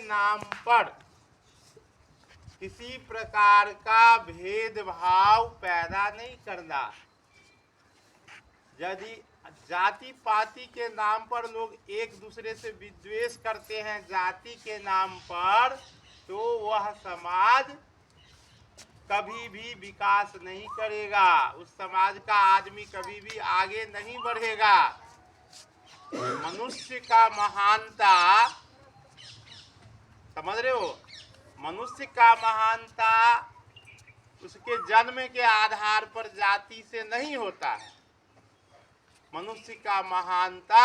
नाम पर किसी प्रकार का भेदभाव पैदा नहीं करना। यदि जाति पाति के नाम पर लोग एक दूसरे से विद्वेष करते हैं जाति के नाम पर, तो वह समाज कभी भी विकास नहीं करेगा, उस समाज का आदमी कभी भी आगे नहीं बढ़ेगा। मनुष्य का महानता, समझ रहे हो, मनुष्य का महानता उसके जन्म के आधार पर जाति से नहीं होता है। मनुष्य का महानता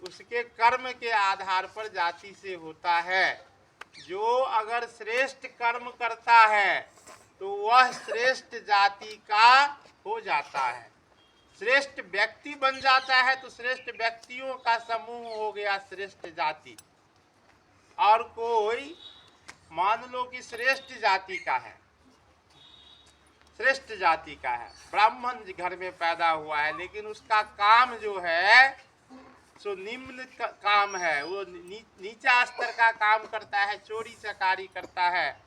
उसके कर्म के आधार पर जाति से होता है। जो अगर श्रेष्ठ कर्म करता है तो वह श्रेष्ठ जाति का हो जाता है, श्रेष्ठ व्यक्ति बन जाता है, तो श्रेष्ठ व्यक्तियों का समूह हो गया श्रेष्ठ जाति। और कोई मान लो कि श्रेष्ठ जाति का है, श्रेष्ठ जाति का है, ब्राह्मण घर में पैदा हुआ है, लेकिन उसका काम जो है सो निम्न काम है, वो नीचा स्तर का काम करता है, चोरी चकारी करता है,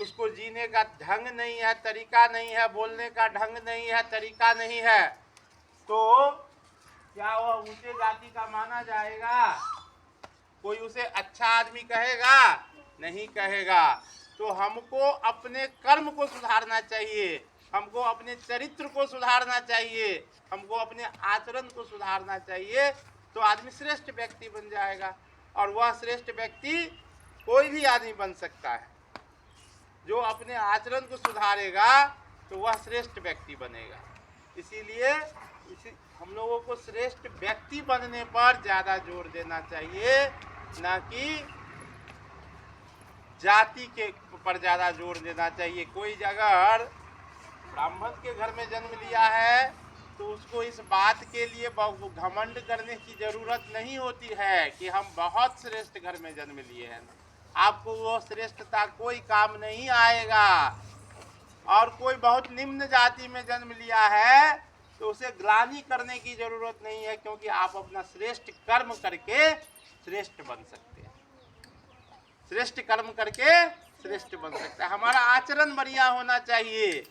उसको जीने का ढंग नहीं है, तरीका नहीं है, बोलने का ढंग नहीं है, तरीका नहीं है, तो क्या वह ऊंचे जाति का माना जाएगा? कोई उसे अच्छा आदमी कहेगा? नहीं कहेगा। तो हमको अपने कर्म को सुधारना चाहिए, हमको अपने चरित्र को सुधारना चाहिए, हमको अपने आचरण को सुधारना चाहिए, तो आदमी श्रेष्ठ व्यक्ति बन जाएगा। और वह श्रेष्ठ व्यक्ति कोई भी आदमी बन सकता है। जो अपने आचरण को सुधारेगा तो वह श्रेष्ठ व्यक्ति बनेगा। इसीलिए हम लोगों को श्रेष्ठ व्यक्ति बनने पर ज़्यादा जोर देना चाहिए, ना कि जाति के पर ज़्यादा जोर देना चाहिए। कोई अगर ब्राह्मण के घर में जन्म लिया है तो उसको इस बात के लिए घमंड करने की ज़रूरत नहीं होती है कि हम बहुत श्रेष्ठ घर में जन्म लिए हैं। आपको वो श्रेष्ठता कोई काम नहीं आएगा। और कोई बहुत निम्न जाति में जन्म लिया है तो उसे ग्लानि करने की जरूरत नहीं है, क्योंकि आप अपना श्रेष्ठ कर्म करके श्रेष्ठ बन सकते हैं। श्रेष्ठ कर्म करके श्रेष्ठ बन सकता है। हमारा आचरण बढ़िया होना चाहिए,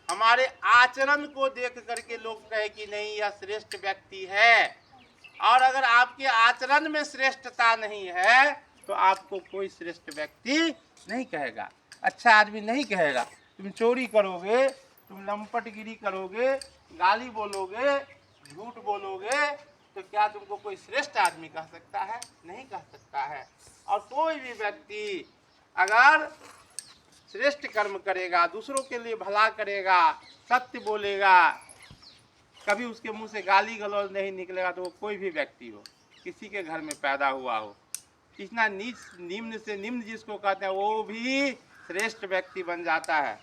हमारे आचरण को देख करके लोग कहे कि नहीं यह श्रेष्ठ व्यक्ति है। और अगर आपके आचरण में श्रेष्ठता नहीं है तो आपको कोई श्रेष्ठ व्यक्ति नहीं कहेगा, अच्छा आदमी नहीं कहेगा। तुम चोरी करोगे, तुम लंपटगिरी करोगे, गाली बोलोगे, झूठ बोलोगे, तो क्या तुमको कोई श्रेष्ठ आदमी कह सकता है? नहीं कह सकता है। और कोई भी व्यक्ति अगर श्रेष्ठ कर्म करेगा, दूसरों के लिए भला करेगा, सत्य बोलेगा, कभी उसके मुंह से गाली गलौज नहीं निकलेगा, तो वो कोई भी व्यक्ति हो, किसी के घर में पैदा हुआ हो, इतना नीच निम्न से निम्न जिसको कहते हैं, वो भी श्रेष्ठ व्यक्ति बन जाता है।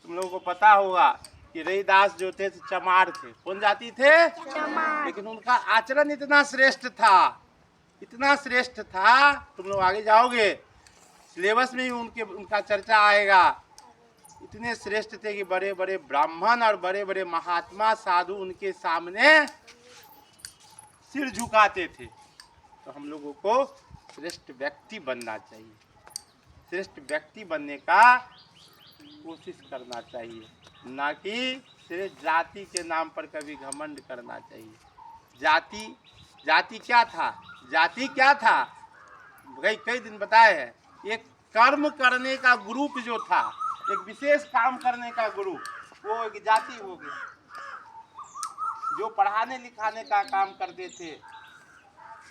तुम लोगों को पता होगा कि रविदास जो थे चमार थे। कौन जाति थे? चमार। लेकिन उनका आचरण इतना श्रेष्ठ था, इतना श्रेष्ठ था, तुम लोग आगे जाओगे सिलेबस में ही उनका चर्चा आएगा। इतने श्रेष्ठ थे कि बड़े बड़े ब्राह्मण और बड़े बड़े महात्मा साधु उनके सामने सिर झुकाते थे। तो हम लोगों को श्रेष्ठ व्यक्ति बनना चाहिए, श्रेष्ठ व्यक्ति बनने का कोशिश करना चाहिए, ना कि सिर्फ जाति के नाम पर कभी घमंड करना चाहिए। जाति क्या था? जाति क्या था? कई दिन बताए हैं, एक कर्म करने का ग्रुप जो था, एक विशेष काम करने का ग्रुप, वो एक जाति हो गई। जो पढ़ाने लिखाने का काम करते थे,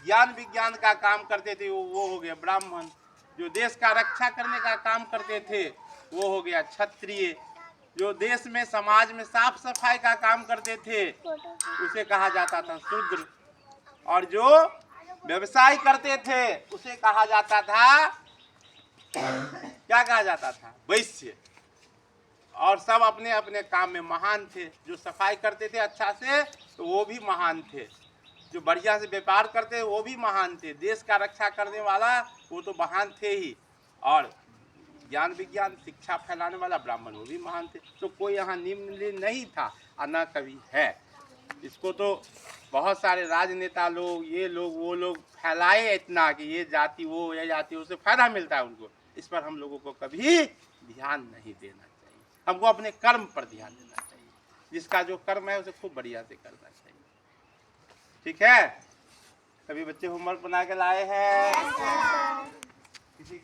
ज्ञान विज्ञान का काम करते थे, वो हो गया ब्राह्मण। जो देश का रक्षा करने का काम करते थे वो हो गया क्षत्रिय। जो देश में समाज में साफ सफाई का काम करते थे उसे कहा जाता था शूद्र। और जो व्यवसाय करते थे उसे कहा जाता था, क्या कहा जाता था? वैश्य। और सब अपने अपने काम में महान थे। जो सफाई करते थे अच्छा से तो वो भी महान थे, जो बढ़िया से व्यापार करते वो भी महान थे, देश का रक्षा करने वाला वो तो महान थे ही, और ज्ञान विज्ञान शिक्षा फैलाने वाला ब्राह्मण वो भी महान थे। तो कोय यहाँ निम्न नहीं था और न कभी है। इसको तो बहुत सारे राजनेता लोग, ये लोग वो लोग फैलाए इतना कि ये जाति वो, ये जाति, उससे फायदा मिलता है उनको। इस पर हम लोगों को कभी ध्यान नहीं देना चाहिए। हमको अपने कर्म पर ध्यान देना चाहिए। जिसका जो कर्म है उसे खूब बढ़िया से करना चाहिए। ठीक है? कभी बच्चे होमवर्क बना के लाए हैं?